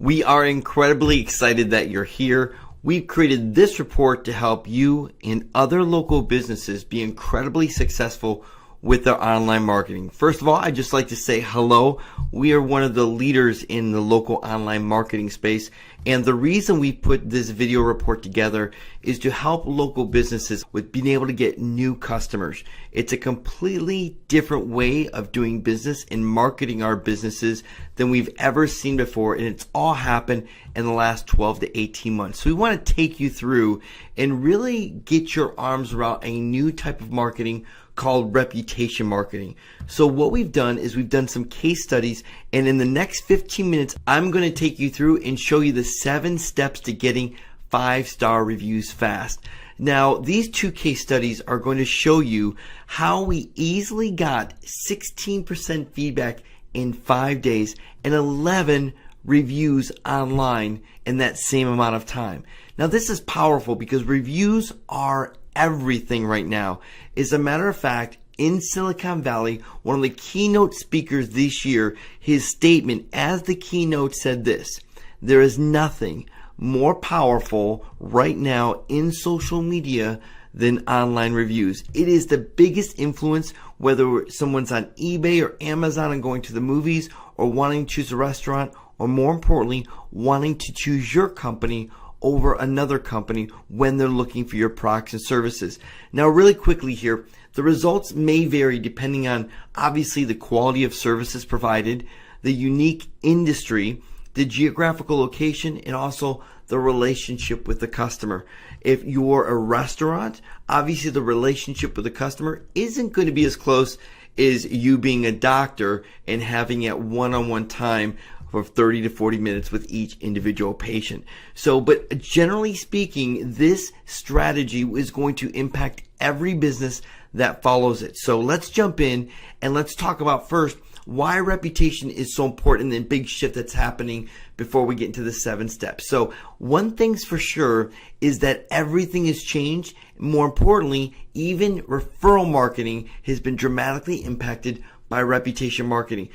We are incredibly excited that you're here. We've created this report to help you and other local businesses be incredibly successful with their online marketing. First of all, I'd just like to say hello. We are one of the leaders in the local online marketing space, and the reason we put this video report together is to help local businesses with being able to get new customers. It's a completely different way of doing business and marketing our businesses than we've ever seen before, and it's all happened in the last 12 to 18 months. So we want to take you through and really get your arms around a new type of marketing called reputation marketing. So what we've done is we've done some case studies, and in the next 15 minutes, I'm going to take you through and show you the 7 steps to getting 5-star reviews fast. Now, these 2 case studies are going to show you how we easily got 16% feedback in 5 days and 11 reviews online in that same amount of time. Now, this is powerful because reviews are everything right now. As a matter of fact, in Silicon Valley, one of the keynote speakers this year, his statement as the keynote said this: there is nothing more powerful right now in social media than online reviews. It is the biggest influence, whether someone's on eBay or Amazon and going to the movies, or wanting to choose a restaurant, or more importantly, wanting to choose your company over another company when they're looking for your products and services. Now, really quickly here, the results may vary depending on obviously the quality of services provided, the unique industry, the geographical location, and also the relationship with the customer. If you're a restaurant, obviously the relationship with the customer isn't going to be as close as you being a doctor and having at one-on-one time for 30 to 40 minutes with each individual patient. So, but generally speaking, this strategy is going to impact every business that follows it. So let's jump in and let's talk about first why reputation is so important and the big shift that's happening before we get into the 7 steps. So one thing's for sure is that everything has changed. More importantly, even referral marketing has been dramatically impacted by reputation marketing.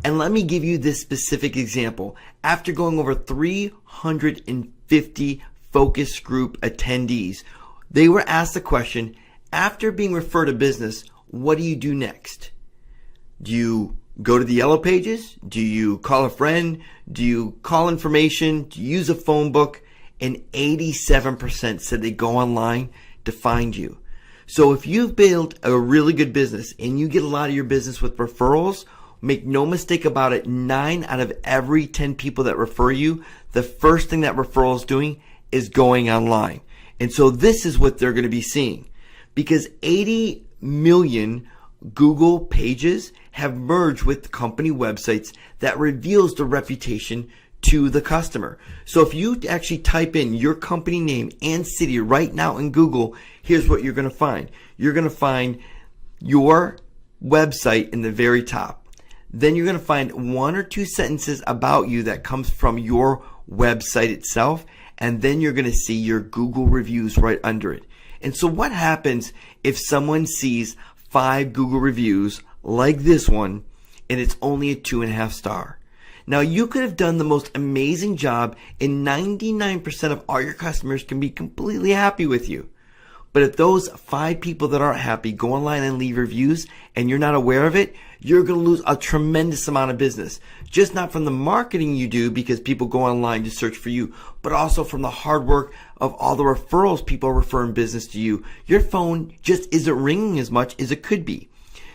And let me give you this specific example. After going over 350 focus group attendees, they were asked the question, after being referred a business, what do you do next? Do you go to the yellow pages? Do you call a friend? Do you call information? Do you use a phone book? And 87% said they go online to find you. So if you've built a really good business and you get a lot of your business with referrals, make no mistake about it, 9 out of every 10 people that refer you, the first thing that referral is doing is going online. And so this is what they're going to be seeing, because 80 million Google pages have merged with company websites that reveals the reputation to the customer. So if you actually type in your company name and city right now in Google, here's what you're going to find. You're going to find your website in the very top. Then you're going to find 1 or 2 sentences about you that comes from your website itself. And then you're going to see your Google reviews right under it. And so what happens if someone sees 5 Google reviews like this one and it's only a 2.5 star? Now, you could have done the most amazing job and 99% of all your customers can be completely happy with you. But if those 5 people that aren't happy go online and leave reviews and you're not aware of it, you're going to lose a tremendous amount of business. Just not from the marketing you do because people go online to search for you, but also from the hard work of all the referrals people are referring business to you. Your phone just isn't ringing as much as it could be.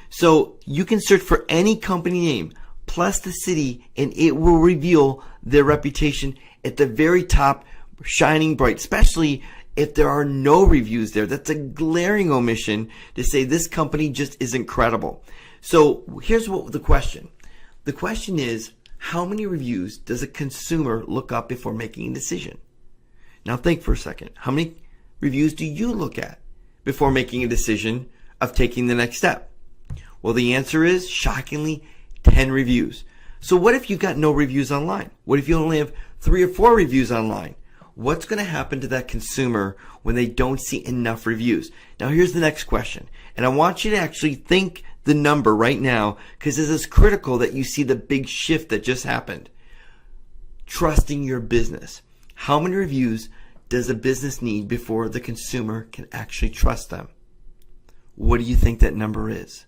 So you can search for any company name plus the city and it will reveal their reputation at the very top, shining bright, especially if there are no reviews there. That's a glaring omission to say this company just isn't credible. So here's what the question. The question is, how many reviews does a consumer look up before making a decision? Now think for a second. How many reviews do you look at before making a decision of taking the next step? Well, the answer is, shockingly, 10 reviews. So what if you got no reviews online? What if you only have 3 or 4 reviews online? What's going to happen to that consumer when they don't see enough reviews? Now here's the next question, and I want you to actually think the number right now, because this is critical that you see the big shift that just happened. trusting your business. How many reviews does a business need before the consumer can actually trust them? What do you think that number is?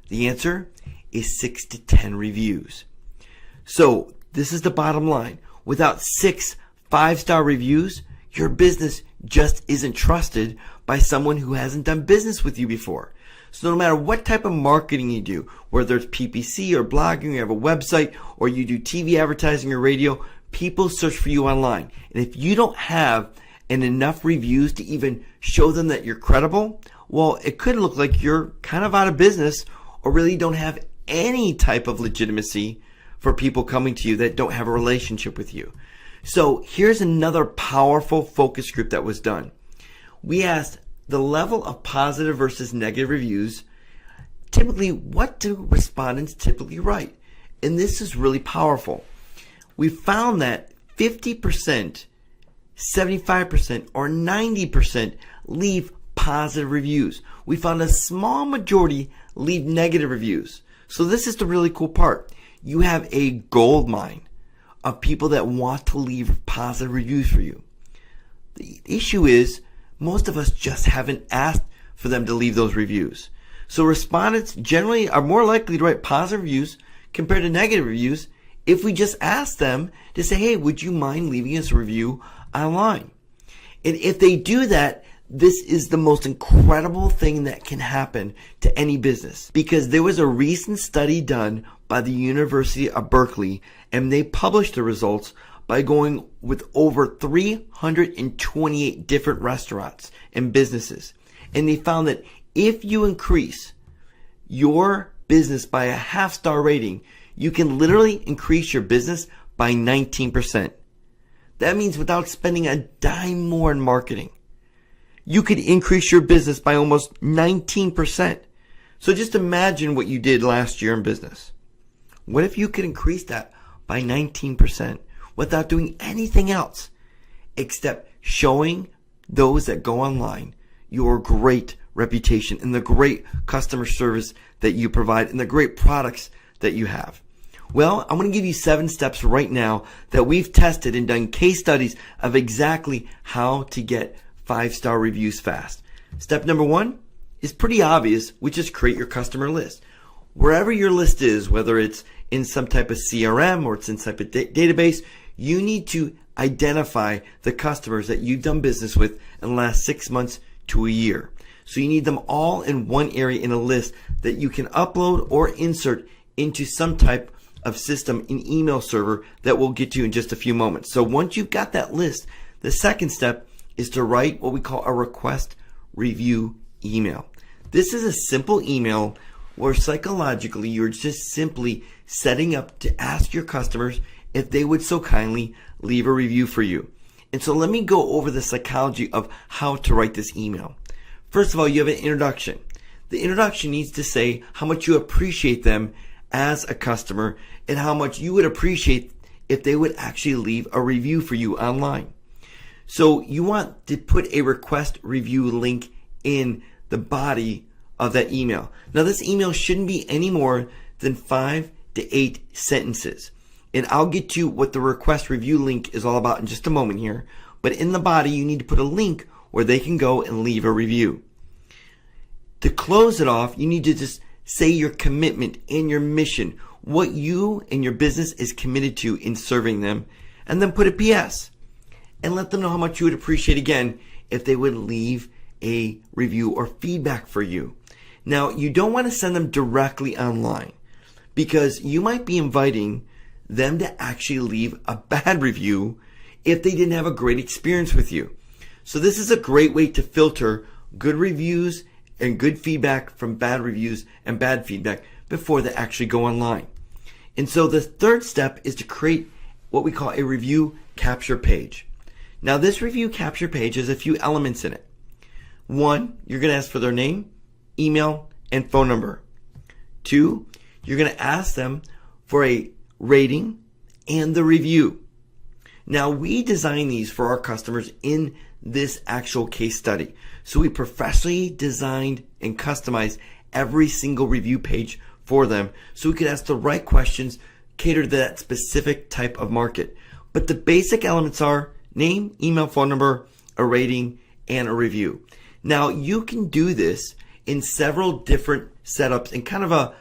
The answer is 6 to 10 reviews. So this is the bottom line. Without 6 5-star reviews, your business just isn't trusted by someone who hasn't done business with you before. So no matter what type of marketing you do, whether it's PPC or blogging, you have a website, or you do TV advertising or radio, people search for you online. And if you don't have enough reviews to even show them that you're credible, well, it could look like you're kind of out of business or really don't have any type of legitimacy for people coming to you that don't have a relationship with you. So here's another powerful focus group that was done. We asked the level of positive versus negative reviews. Typically, what do respondents typically write? And this is really powerful. We found that 50%, 75%, or 90% leave positive reviews. We found a small majority leave negative reviews. So this is the really cool part. You have a gold mine of people that want to leave positive reviews for you. The issue is most of us just haven't asked for them to leave those reviews. So respondents generally are more likely to write positive reviews compared to negative reviews if we just ask them to say, hey, would you mind leaving us a review online? And if they do that, this is the most incredible thing that can happen to any business, because there was a recent study done by the University of Berkeley, and they published the results by going with over 328 different restaurants and businesses. And they found that if you increase your business by a half-star rating, you can literally increase your business by 19%. That means without spending a dime more in marketing, you could increase your business by almost 19%. So just imagine what you did last year in business. What if you could increase that by 19% without doing anything else except showing those that go online your great reputation and the great customer service that you provide and the great products that you have? Well, I'm going to give you 7 steps right now that we've tested and done case studies of exactly how to get 5-star reviews fast. Step number 1 is pretty obvious, which is create your customer list. Wherever your list is, whether it's in some type of CRM or it's in some type of database, you need to identify the customers that you've done business with in the last 6 months to a year. So you need them all in one area in a list that you can upload or insert into some type of system, an email server that we'll get to in just a few moments. So once you've got that list, the second step is to write what we call a request review email. This is a simple email where psychologically you're just simply setting up to ask your customers if they would so kindly leave a review for you. And so let me go over the psychology of how to write this email. First of all, you have an introduction. The introduction needs to say how much you appreciate them as a customer and how much you would appreciate if they would actually leave a review for you online. So you want to put a request review link in the body of that email. Now this email shouldn't be any more than 5 to 8 sentences. And I'll get to what the request review link is all about in just a moment here. But in the body, you need to put a link where they can go and leave a review. To close it off, you need to just say your commitment and your mission, what you and your business is committed to in serving them, and then put a PS. And let them know how much you would appreciate again if they would leave a review or feedback for you. Now, you don't want to send them directly online because you might be inviting them to actually leave a bad review if they didn't have a great experience with you. So this is a great way to filter good reviews and good feedback from bad reviews and bad feedback before they actually go online. And so the third step is to create what we call a review capture page. Now this review capture page has a few elements in it. 1, you're going to ask for their name, email, and phone number. 2, you're going to ask them for a rating and the review. Now we design these for our customers in this actual case study. So we professionally designed and customized every single review page for them so we could ask the right questions, cater to that specific type of market. But the basic elements are name, email, phone number, a rating, and a review. Now, you can do this in several different setups in kind of a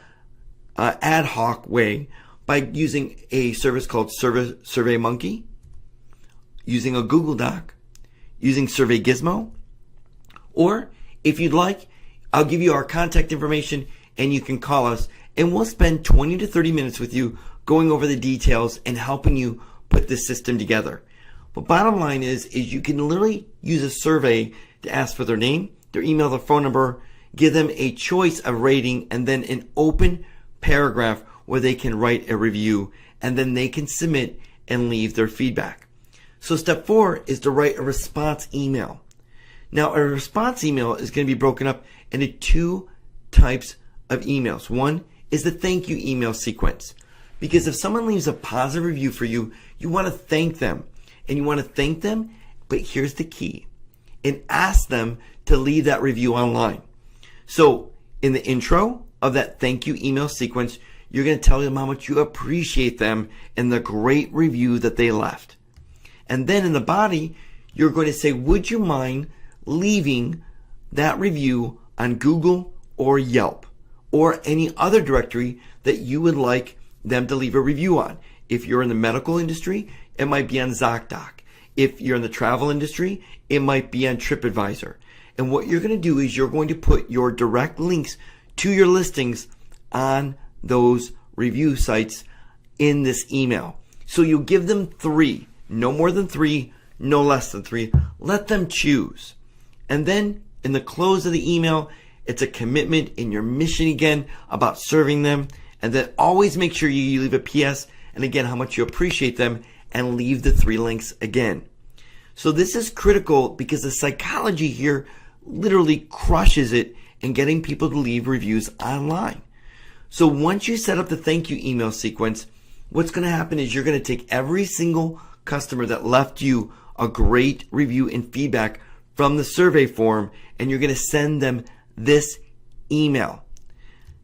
ad hoc way by using a service called SurveyMonkey, using a Google Doc, using Survey Gizmo, or if you'd like, I'll give you our contact information and you can call us and we'll spend 20 to 30 minutes with you going over the details and helping you put this system together. But bottom line is you can literally use a survey to ask for their name, their email, their phone number, give them a choice of rating, and then an open paragraph where they can write a review, and then they can submit and leave their feedback. So step 4 is to write a response email. Now, a response email is going to be broken up into 2 types of emails. One is the thank you email sequence. Because if someone leaves a positive review for you, you want to thank them. And you want to thank them, but here's the key. And ask them to leave that review online. So in the intro of that thank you email sequence, you're going to tell them how much you appreciate them and the great review that they left. And then in the body, you're going to say, would you mind leaving that review on Google or Yelp or any other directory that you would like them to leave a review on? If you're in the medical industry, it might be on ZocDoc. If you're in the travel industry, it might be on TripAdvisor. And what you're going to do is you're going to put your direct links to your listings on those review sites in this email. So you'll give them 3, no more than 3, no less than 3. Let them choose. And then in the close of the email, it's a commitment in your mission again about serving them. And then always make sure you leave a PS and again how much you appreciate them and leave the 3 links again. So this is critical because the psychology here literally crushes it in getting people to leave reviews online. So once you set up the thank you email sequence, what's going to happen is you're going to take every single customer that left you a great review and feedback from the survey form and you're going to send them this email.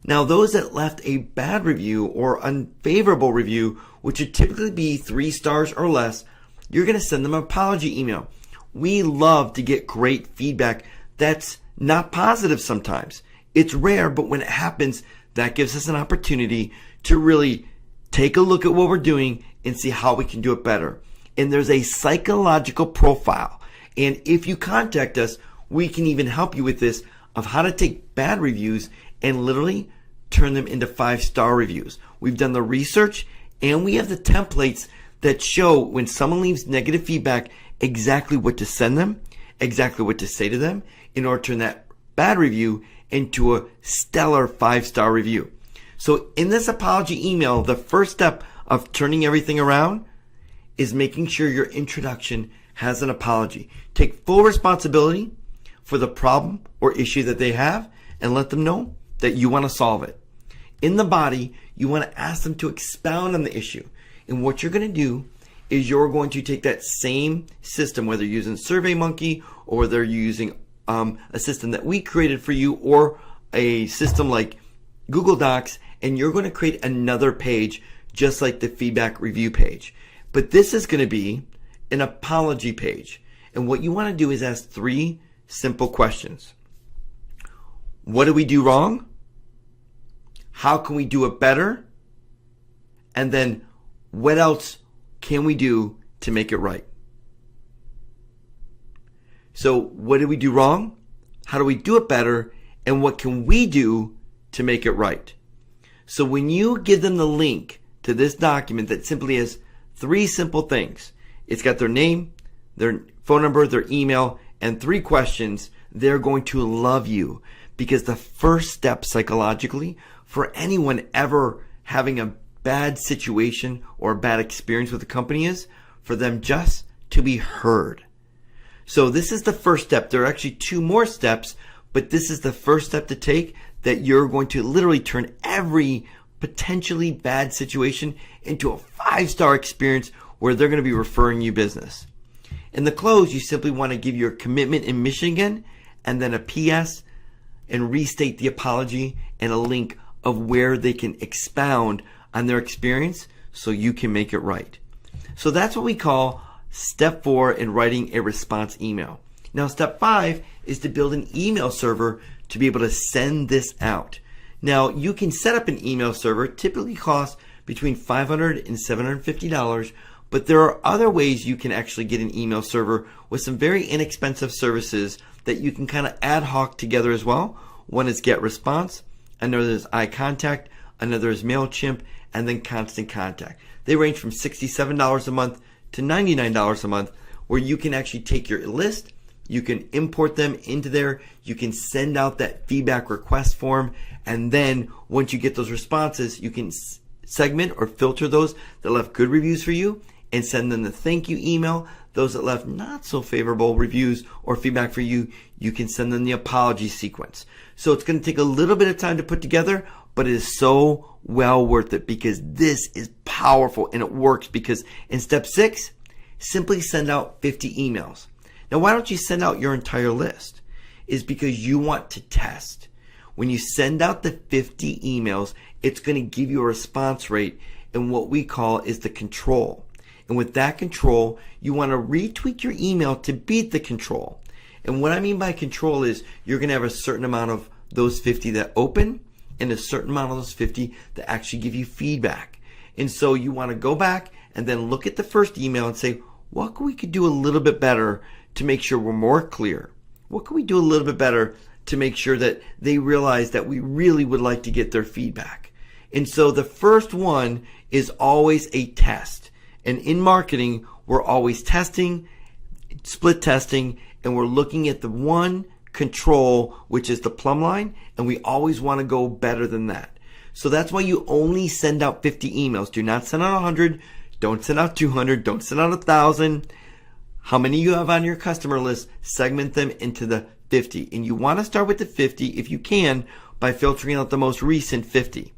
Now, those that left a bad review or unfavorable review, which would typically be 3 stars or less, you're going to send them an apology email. We love to get great feedback that's not positive sometimes. It's rare, but when it happens, that gives us an opportunity to really take a look at what we're doing and see how we can do it better. And there's a psychological profile. And if you contact us, we can even help you with this of how to take bad reviews and literally turn them into 5-star reviews. We've done the research and we have the templates that show when someone leaves negative feedback exactly what to send them, exactly what to say to them in order to turn that bad review into a stellar 5-star review. So in this apology email, the first step of turning everything around is making sure your introduction has an apology. Take full responsibility for the problem or issue that they have and let them know that you want to solve it. In the body, you want to ask them to expound on the issue. And what you're going to do is you're going to take that same system, whether you're using SurveyMonkey or whether you're using a system that we created for you or a system like Google Docs, and you're going to create another page just like the feedback review page. But this is going to be an apology page. And what you want to do is ask 3 simple questions. What did we do wrong? How can we do it better? And then what else can we do to make it right? So what did we do wrong? How do we do it better? And what can we do to make it right? So when you give them the link to this document that simply has 3 simple things, it's got their name, their phone number, their email, and 3 questions, they're going to love you. Because the first step psychologically for anyone ever having a bad situation or a bad experience with a company is for them just to be heard. So this is the first step. There are actually 2 more steps, but this is the first step to take that you're going to literally turn every potentially bad situation into a 5-star experience where they're going to be referring you business. In the close, you simply want to give your commitment and mission again, and then a PS, and restate the apology and a link of where they can expound on their experience so you can make it right. So that's what we call step 4 in writing a response email. Now step 5 is to build an email server to be able to send this out. Now you can set up an email server, typically costs between $500 and $750, but there are other ways you can actually get an email server with some very inexpensive services that you can kind of ad hoc together as well. One is GetResponse, another is iContact, another is MailChimp, and then Constant Contact. They range from $67 a month to $99 a month, where you can actually take your list, you can import them into there, you can send out that feedback request form, and then once you get those responses, you can segment or filter those that left good reviews for you and send them the thank you email. Those that left not so favorable reviews or feedback for you, you can send them the apology sequence. So it's going to take a little bit of time to put together, but it is so well worth it because this is powerful and it works. Because in step 6, simply send out 50 emails. Now, why don't you send out your entire list? Is because you want to test. When you send out the 50 emails, it's going to give you a response rate in what we call is the control. And with that control, you want to retweak your email to beat the control. And what I mean by control is you're going to have a certain amount of those 50 that open and a certain amount of those 50 that actually give you feedback. And so you want to go back and then look at the first email and say, what could we do a little bit better to make sure we're more clear? What can we do a little bit better to make sure that they realize that we really would like to get their feedback? And so the first one is always a test. And in marketing, we're always testing, split testing, and we're looking at the one control, which is the plumb line, and we always want to go better than that. So that's why you only send out 50 emails. Do not send out 100, don't send out 200, don't send out 1,000. How many you have on your customer list, segment them into the 50. And you want to start with the 50 if you can by filtering out the most recent 50.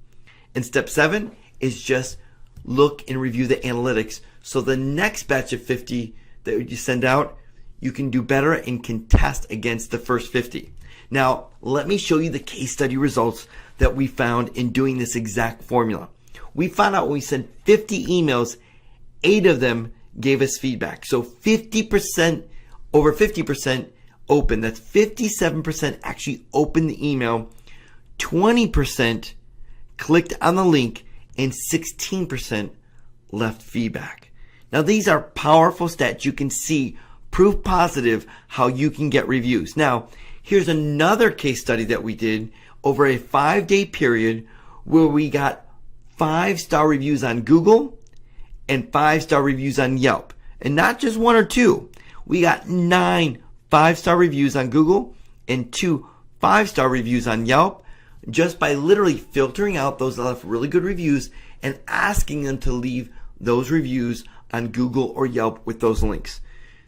And step 7 is just look and review the analytics. So the next batch of 50 that you send out, you can do better and can test against the first 50. Now, let me show you the case study results that we found in doing this exact formula. We found out when we sent 50 emails, 8 of them gave us feedback. So 50%, over 50% open. That's 57% actually opened the email. 20% clicked on the link and 16% left feedback. Now these are powerful stats. You can see proof positive how you can get reviews. Now here's another case study that we did over a 5-day period where we got 5-star reviews on Google and 5-star reviews on Yelp. And not just 1 or 2. We got 9 5-star reviews on Google and 2 5-star reviews on Yelp just by literally filtering out those that left really good reviews and asking them to leave those reviews on Google or Yelp with those links.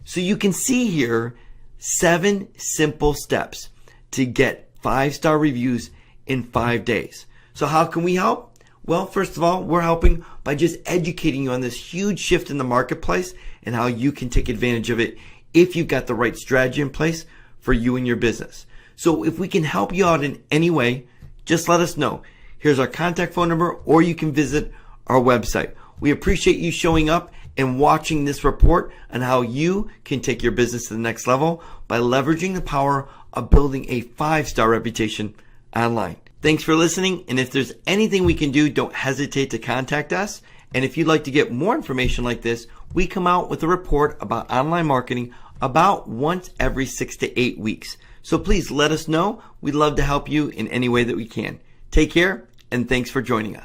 So you can see here 7 simple steps to get 5-star reviews in 5 days. So how can we help? Well, first of all, we're helping by just educating you on this huge shift in the marketplace and how you can take advantage of it if you've got the right strategy in place for you and your business. So if we can help you out in any way, just let us know. Here's our contact phone number, or you can visit our website. We appreciate you showing up and watching this report on how you can take your business to the next level by leveraging the power of building a 5-star reputation online. Thanks for listening, and if there's anything we can do, don't hesitate to contact us. And if you'd like to get more information like this, we come out with a report about online marketing about once every 6 to 8 weeks. So please let us know. We'd love to help you in any way that we can. Take care, and thanks for joining us.